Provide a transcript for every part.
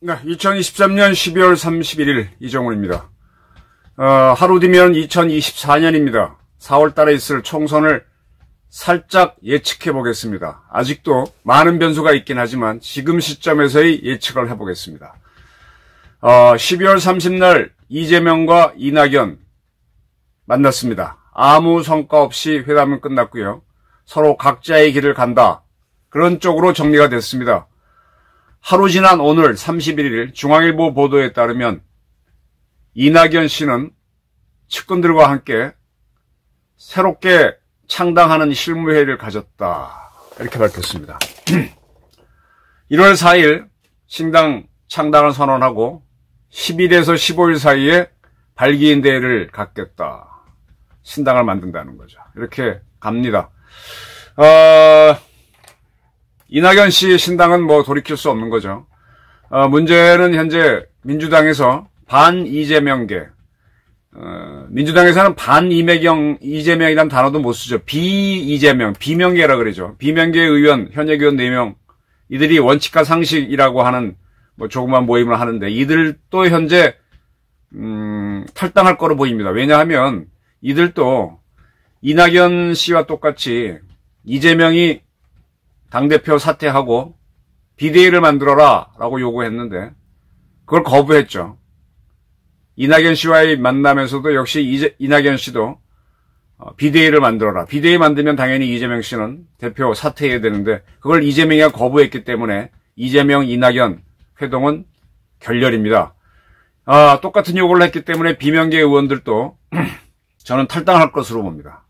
네, 2023년 12월 31일 이정훈입니다. 하루 뒤면 2024년입니다. 4월 달에 있을 총선을 살짝 예측해 보겠습니다. 아직도 많은 변수가 있긴 하지만 지금 시점에서의 예측을 해보겠습니다. 12월 30날 이재명과 이낙연 만났습니다. 아무 성과 없이 회담은 끝났고요. 서로 각자의 길을 간다. 그런 쪽으로 정리가 됐습니다. 하루 지난 오늘 31일 중앙일보 보도에 따르면 이낙연 씨는 측근들과 함께 새롭게 창당하는 실무회의를 가졌다. 이렇게 밝혔습니다. 1월 4일 신당 창당을 선언하고 10일에서 15일 사이에 발기인 대회를 갖겠다. 신당을 만든다는 거죠. 이렇게 갑니다. 이낙연 씨 신당은 뭐 돌이킬 수 없는 거죠. 문제는 현재 민주당에서 반 이재명계, 민주당에서는 반 이재명이라는 단어도 못 쓰죠. 비이재명, 비명계라 그러죠. 비명계 의원, 현역 의원 4명, 이들이 원칙과 상식이라고 하는 뭐 조그만 모임을 하는데 이들도 현재 탈당할 거로 보입니다. 왜냐하면 이들도 이낙연 씨와 똑같이 이재명이 당대표 사퇴하고 비대위를 만들어라 라고 요구했는데 그걸 거부했죠. 이낙연 씨와의 만남에서도 역시 이낙연 씨도 비대위를 만들어라. 비대위 만들면 당연히 이재명 씨는 대표 사퇴해야 되는데 그걸 이재명이 거부했기 때문에 이재명, 이낙연 회동은 결렬입니다. 똑같은 요구를 했기 때문에 비명계 의원들도 저는 탈당할 것으로 봅니다.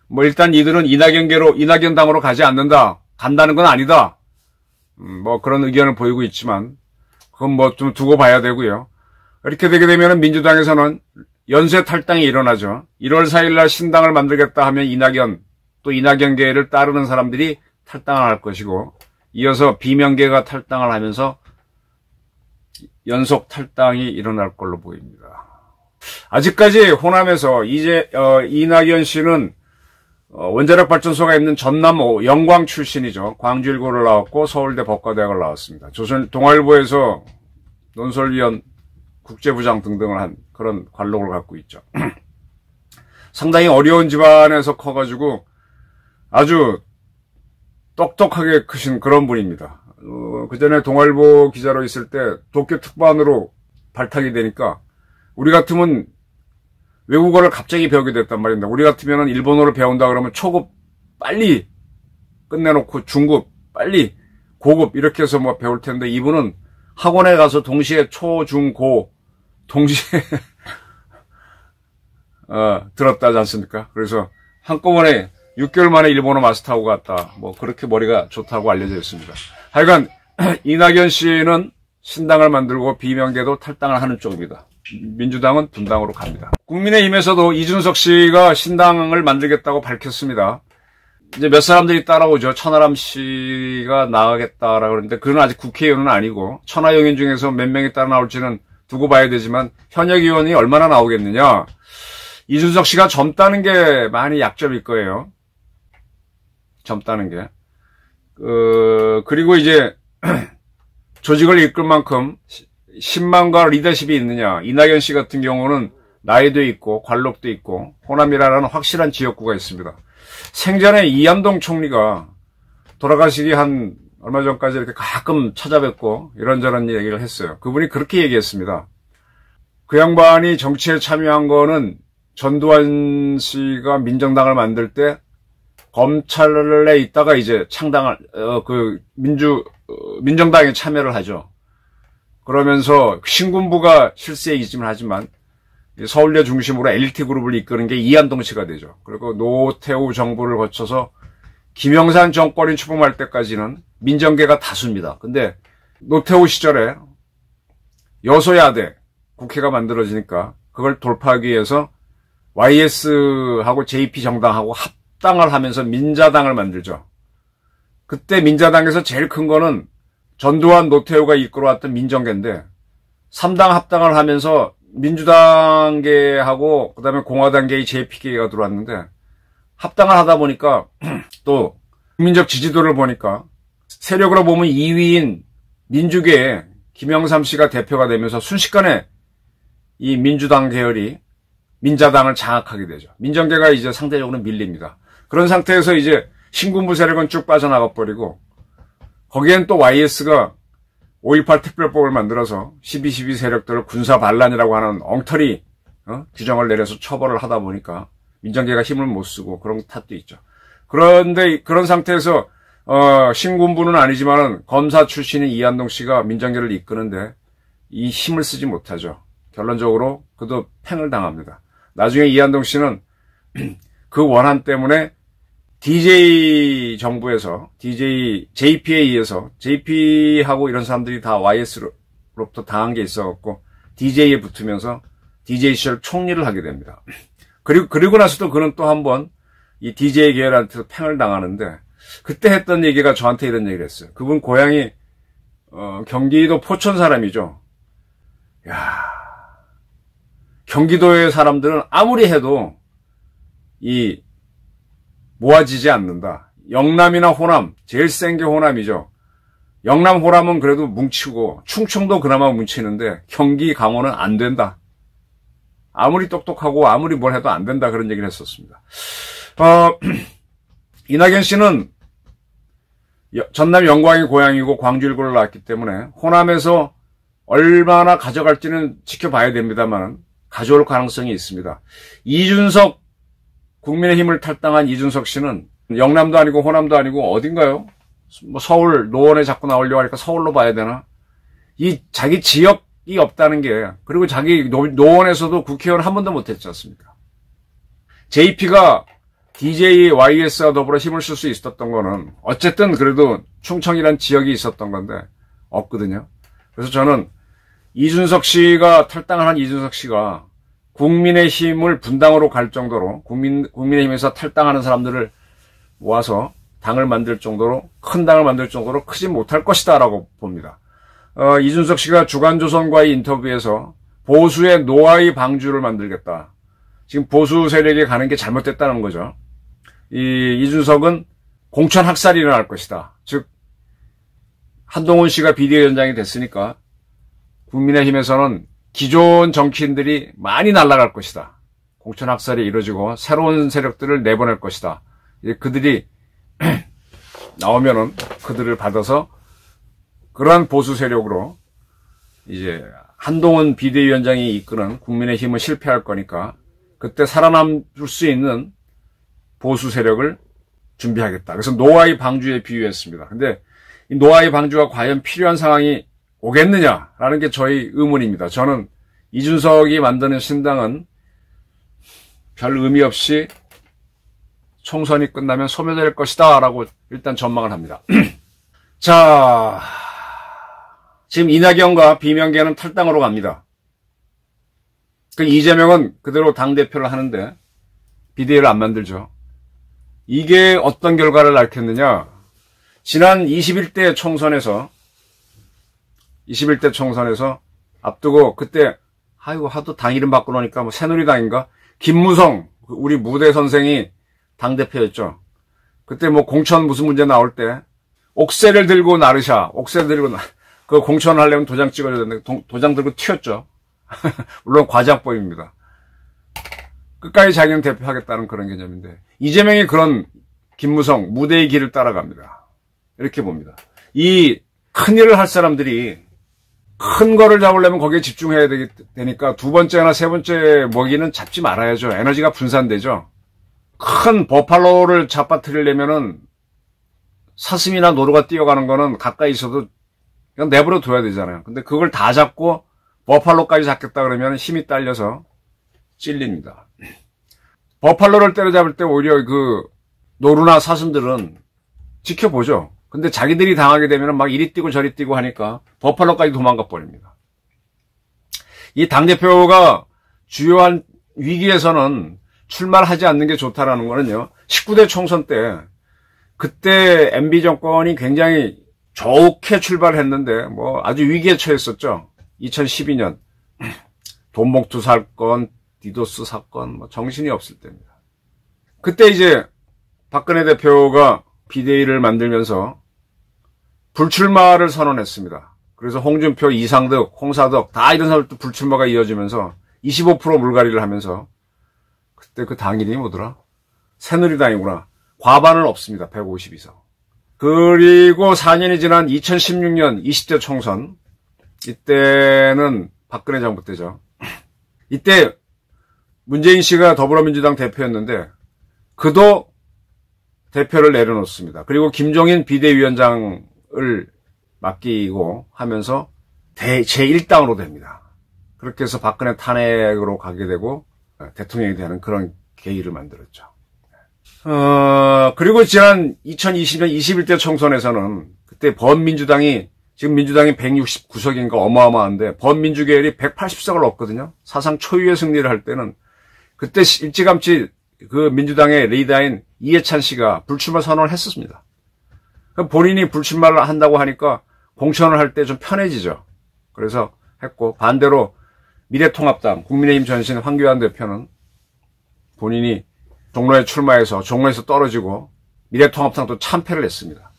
뭐 일단 이들은 이낙연 당으로 가지 않는다. 간다는 건 아니다. 뭐 그런 의견을 보이고 있지만 그건 뭐 좀 두고 봐야 되고요. 이렇게 되게 되면 민주당에서는 연쇄 탈당이 일어나죠. 1월 4일 날 신당을 만들겠다 하면 이낙연 또 이낙연계를 따르는 사람들이 탈당을 할 것이고 이어서 비명계가 탈당을 하면서 연속 탈당이 일어날 걸로 보입니다. 아직까지 호남에서 이낙연 씨는 원자력 발전소가 있는 전남 영광 출신이죠. 광주일고를 나왔고 서울대 법과대학을 나왔습니다. 동아일보에서 논설위원, 국제부장 등등을 한 그런 관록을 갖고 있죠. 상당히 어려운 집안에서 커가지고 아주 똑똑하게 크신 그런 분입니다. 그 전에 동아일보 기자로 있을 때 도쿄 특파원으로 발탁이 되니까 우리 같으면 외국어를 갑자기 배우게 됐단 말입니다. 우리 같으면 일본어를 배운다 그러면 초급 빨리 끝내놓고 중급 빨리 고급 이렇게 해서 뭐 배울 텐데 이분은 학원에 가서 동시에 초, 중, 고 동시에 들었다지 않습니까? 그래서 한꺼번에 6개월 만에 일본어 마스터하고 갔다. 뭐 그렇게 머리가 좋다고 알려져 있습니다. 하여간 이낙연 씨는 신당을 만들고 비명계도 탈당을 하는 쪽입니다. 민주당은 분당으로 갑니다. 국민의힘에서도 이준석 씨가 신당을 만들겠다고 밝혔습니다. 이제 몇 사람들이 따라오죠. 천하람 씨가 나가겠다라고 그러는데 그는 아직 국회의원은 아니고 천하영인 중에서 몇 명이 따라 나올지는 두고 봐야 되지만 현역 의원이 얼마나 나오겠느냐. 이준석 씨가 젊다는 게 많이 약점일 거예요. 젊다는 게. 그리고 이제 조직을 이끌 만큼 신망과 리더십이 있느냐. 이낙연 씨 같은 경우는 나이도 있고 관록도 있고 호남이라는 확실한 지역구가 있습니다. 생전에 이암동 총리가 돌아가시기 한 얼마 전까지 이렇게 가끔 찾아뵙고 이런저런 얘기를 했어요. 그분이 그렇게 얘기했습니다. 그 양반이 정치에 참여한 거는 전두환 씨가 민정당을 만들 때 검찰에 있다가 이제 민정당에 참여를 하죠. 그러면서 신군부가 실세이지만 하지만 서울대 중심으로 엘리트 그룹을 이끄는 게 이암동 씨가 되죠. 그리고 노태우 정부를 거쳐서 김영삼 정권이 출범할 때까지는 민정계가 다수입니다. 근데 노태우 시절에 여소야대 국회가 만들어지니까 그걸 돌파하기 위해서 YS하고 JP정당하고 합당을 하면서 민자당을 만들죠. 그때 민자당에서 제일 큰 거는 전두환 노태우가 이끌어왔던 민정계인데 3당 합당을 하면서 민주당계하고 그다음에 공화당계의 JP계가 들어왔는데 합당을 하다 보니까 또 국민적 지지도를 보니까 세력으로 보면 2위인 민주계에 김영삼 씨가 대표가 되면서 순식간에 이 민주당 계열이 민자당을 장악하게 되죠. 민정계가 이제 상대적으로 밀립니다. 그런 상태에서 이제 신군부 세력은 쭉 빠져나가 버리고 거기엔 또 YS가 5.18 특별법을 만들어서 12.12 세력들을 군사 반란이라고 하는 엉터리 규정을 내려서 처벌을 하다 보니까 민정계가 힘을 못 쓰고 그런 탓도 있죠. 그런데 그런 상태에서 신군부는 아니지만은 검사 출신인 이한동 씨가 민정계를 이끄는데 이 힘을 쓰지 못하죠. 결론적으로 그도 팽을 당합니다. 나중에 이한동 씨는 그 원한 때문에 DJ 정부에서 JP에 의해서 JP하고 이런 사람들이 다 YS로부터 당한 게 있어갖고 DJ에 붙으면서 DJ 시절 총리를 하게 됩니다. 그리고 나서도 그는 또 한 번 이 DJ 계열한테서 팽을 당하는데 그때 했던 얘기가 저한테 이런 얘기를 했어요. 그분 고향이 경기도 포천 사람이죠. 야, 경기도의 사람들은 아무리 해도 이 모아지지 않는다. 영남이나 호남, 제일 센 게 호남이죠. 영남, 호남은 그래도 뭉치고 충청도 그나마 뭉치는데 경기, 강원은 안 된다. 아무리 똑똑하고 아무리 뭘 해도 안 된다. 그런 얘기를 했었습니다. 이낙연 씨는 전남 영광이 고향이고 광주 일구를 나왔기 때문에 호남에서 얼마나 가져갈지는 지켜봐야 됩니다만 가져올 가능성이 있습니다. 이준석 국민의힘을 탈당한 이준석 씨는 영남도 아니고 호남도 아니고 어딘가요? 뭐 서울 노원에 자꾸 나오려고 하니까 서울로 봐야 되나? 이 자기 지역이 없다는 게 그리고 자기 노원에서도 국회의원 한 번도 못했지 않습니까? JP가 DJ, YS와 더불어 힘을 쓸 수 있었던 거는 어쨌든 그래도 충청이란 지역이 있었던 건데 없거든요. 그래서 저는 이준석 씨가 탈당을 한 이준석 씨가 국민의힘을 분당으로 갈 정도로 국민의힘에서 탈당하는 사람들을 모아서 당을 만들 정도로 큰 당을 만들 정도로 크지 못할 것이다라고 봅니다. 이준석 씨가 주간조선과의 인터뷰에서 보수의 노아의 방주를 만들겠다. 지금 보수 세력이 가는 게 잘못됐다는 거죠. 이준석은 공천 학살이 일어날 것이다. 즉 한동훈 씨가 비대위원장이 됐으니까 국민의힘에서는 기존 정치인들이 많이 날아갈 것이다. 공천 학살이 이루어지고 새로운 세력들을 내보낼 것이다. 그들이 나오면은 그들을 받아서 그러한 보수 세력으로 이제 한동훈 비대위원장이 이끄는 국민의힘은 실패할 거니까 그때 살아남을 수 있는 보수 세력을 준비하겠다. 그래서 노아의 방주에 비유했습니다. 근데 이 노아의 방주가 과연 필요한 상황이 오겠느냐라는 게 저희 의문입니다. 저는 이준석이 만드는 신당은 별 의미 없이 총선이 끝나면 소멸될 것이다 라고 일단 전망을 합니다. 자, 지금 이낙연과 비명계는 탈당으로 갑니다. 그 이재명은 그대로 당대표를 하는데 비대위를 안 만들죠. 이게 어떤 결과를 낳겠느냐. 지난 21대 총선에서 앞두고 그때 하도 당 이름 바꿔놓으니까 뭐 새누리당인가? 김무성 우리 무대 선생이 당대표였죠. 그때 뭐 공천 무슨 문제 나올 때 옥새를 들고 그 공천을 하려면 도장 찍어줘야 되는데 도장 들고 튀었죠. 물론 과장법입니다. 끝까지 자기는 대표하겠다는 그런 개념인데 이재명이 그런 김무성 무대의 길을 따라갑니다. 이렇게 봅니다. 이 큰일을 할 사람들이 큰 거를 잡으려면 거기에 집중해야 되니까 두 번째나 세 번째 먹이는 잡지 말아야죠. 에너지가 분산되죠. 큰 버팔로를 잡아뜨리려면은 사슴이나 노루가 뛰어가는 거는 가까이 있어도 그냥 내버려 둬야 되잖아요. 근데 그걸 다 잡고 버팔로까지 잡겠다 그러면 힘이 딸려서 찔립니다. 버팔로를 때려잡을 때 오히려 그 노루나 사슴들은 지켜보죠. 근데 자기들이 당하게 되면 막 이리 뛰고 저리 뛰고 하니까 버팔로까지 도망가 버립니다. 이 당대표가 주요한 위기에서는 출마를 하지 않는 게 좋다라는 거는요. 19대 총선 때 그때 MB 정권이 굉장히 좋게 출발했는데 뭐 아주 위기에 처했었죠. 2012년. 돈봉투 사건, 디도스 사건, 뭐 정신이 없을 때입니다. 그때 이제 박근혜 대표가 비대위를 만들면서 불출마를 선언했습니다. 그래서 홍준표, 이상득, 홍사덕 다 이런 사람들 불출마가 이어지면서 25% 물갈이를 하면서 그때 그 당 이름이 뭐더라? 새누리당이구나. 과반은 없습니다. 150 이상. 그리고 4년이 지난 2016년 20대 총선, 이때는 박근혜 정부 때죠. 이때 문재인 씨가 더불어민주당 대표였는데 그도 대표를 내려놓습니다. 그리고 김종인 비대위원장을 맡기고 하면서 제1당으로 됩니다. 그렇게 해서 박근혜 탄핵으로 가게 되고 대통령이 되는 그런 계기를 만들었죠. 그리고 지난 2020년 21대 총선에서는 그때 범민주당이, 지금 민주당이 169석인가 어마어마한데 범민주계열이 180석을 얻거든요. 사상 초유의 승리를 할 때는 그때 일찌감치 그 민주당의 리더인 이해찬 씨가 불출마 선언을 했었습니다. 본인이 불출마를 한다고 하니까 공천을 할 때 좀 편해지죠. 그래서 했고, 반대로 미래통합당 국민의힘 전신 황교안 대표는 본인이 종로에 출마해서 종로에서 떨어지고 미래통합당도 참패를 했습니다.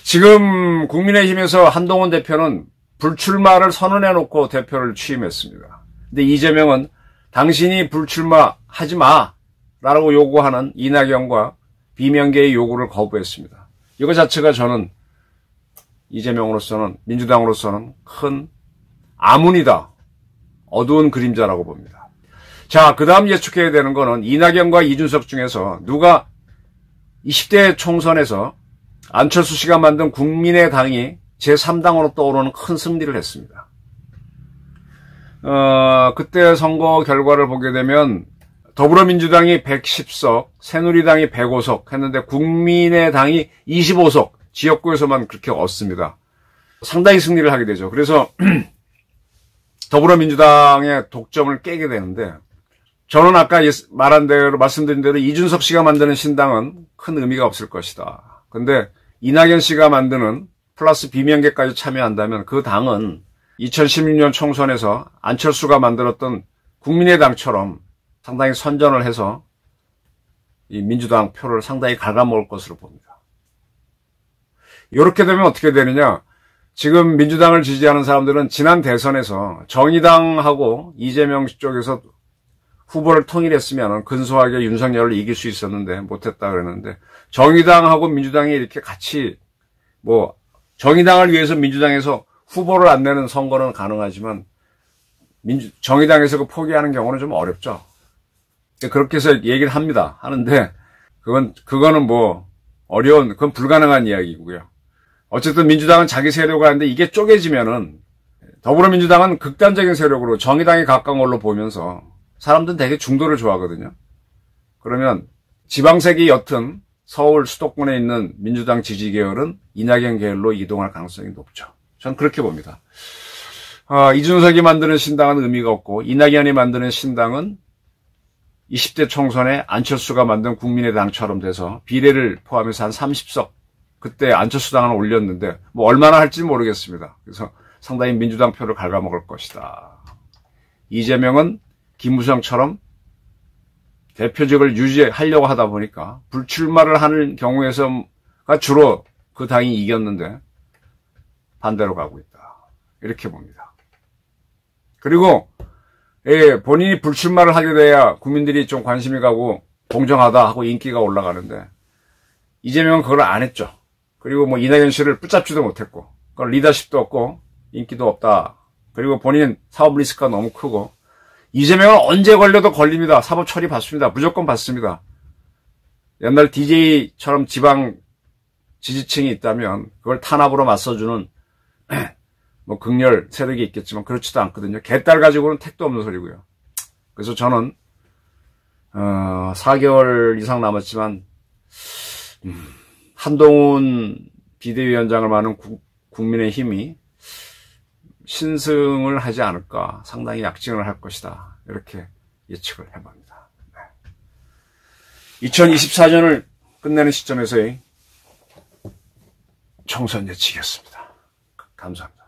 지금 국민의힘에서 한동훈 대표는 불출마를 선언해놓고 대표를 취임했습니다. 근데 이재명은 당신이 불출마하지 마라고 요구하는 이낙연과 비명계의 요구를 거부했습니다. 이거 자체가 저는 이재명으로서는, 민주당으로서는 큰 아문이다, 어두운 그림자라고 봅니다. 자, 그 다음 예측해야 되는 거는 이낙연과 이준석 중에서 누가 20대 총선에서 안철수 씨가 만든 국민의당이 제3당으로 떠오르는 큰 승리를 했습니다. 그때 선거 결과를 보게 되면 더불어민주당이 110석, 새누리당이 105석 했는데 국민의당이 25석, 지역구에서만 그렇게 얻습니다. 상당히 승리를 하게 되죠. 그래서 더불어민주당의 독점을 깨게 되는데, 저는 아까 말씀드린 대로 이준석 씨가 만드는 신당은 큰 의미가 없을 것이다. 근데 이낙연 씨가 만드는 플러스 비명계까지 참여한다면 그 당은 2016년 총선에서 안철수가 만들었던 국민의당처럼 상당히 선전을 해서 이 민주당 표를 상당히 갉아먹을 것으로 봅니다. 이렇게 되면 어떻게 되느냐? 지금 민주당을 지지하는 사람들은 지난 대선에서 정의당하고 이재명 쪽에서 후보를 통일했으면 근소하게 윤석열을 이길 수 있었는데 못했다 그랬는데, 정의당하고 민주당이 이렇게 같이 정의당을 위해서 민주당에서 후보를 안 내는 선거는 가능하지만 정의당에서 그 포기하는 경우는 좀 어렵죠. 그렇게 해서 얘기를 하는데 그거는 그건 불가능한 이야기고요. 어쨌든 민주당은 자기 세력을 하는데 이게 쪼개지면은 더불어민주당은 극단적인 세력으로 정의당에 가까운 걸로 보면서 사람들은 되게 중도를 좋아하거든요. 그러면 지방색이 옅은 서울 수도권에 있는 민주당 지지 계열은 이낙연 계열로 이동할 가능성이 높죠. 전 그렇게 봅니다. 이준석이 만드는 신당은 의미가 없고 이낙연이 만드는 신당은 20대 총선에 안철수가 만든 국민의당처럼 돼서 비례를 포함해서 한 30석, 그때 안철수당은 올렸는데 얼마나 할지 모르겠습니다. 그래서 상당히 민주당 표를 갉아먹을 것이다. 이재명은 김무성처럼 대표직을 유지하려고 하다 보니까 불출마를 하는 경우에서가 주로 그 당이 이겼는데 반대로 가고 있다. 이렇게 봅니다. 그리고 본인이 불출마를 하게 돼야 국민들이 좀 관심이 가고 공정하다 하고 인기가 올라가는데 이재명은 그걸 안 했죠. 그리고 이낙연 씨를 붙잡지도 못했고, 그건 리더십도 없고 인기도 없다. 그리고 본인 사업 리스크가 너무 크고, 이재명은 언제 걸려도 걸립니다. 사법 처리 받습니다. 무조건 받습니다. 옛날 DJ처럼 지방 지지층이 있다면 그걸 탄압으로 맞서주는 극렬 세력이 있겠지만 그렇지도 않거든요. 개딸 가지고는 택도 없는 소리고요. 그래서 저는 4개월 이상 남았지만 한동훈 비대위원장을 맡는 국민의힘이 신승을 하지 않을까, 상당히 약진을 할 것이다, 이렇게 예측을 해봅니다. 2024년을 끝내는 시점에서의 총선 예측이었습니다. 감사합니다.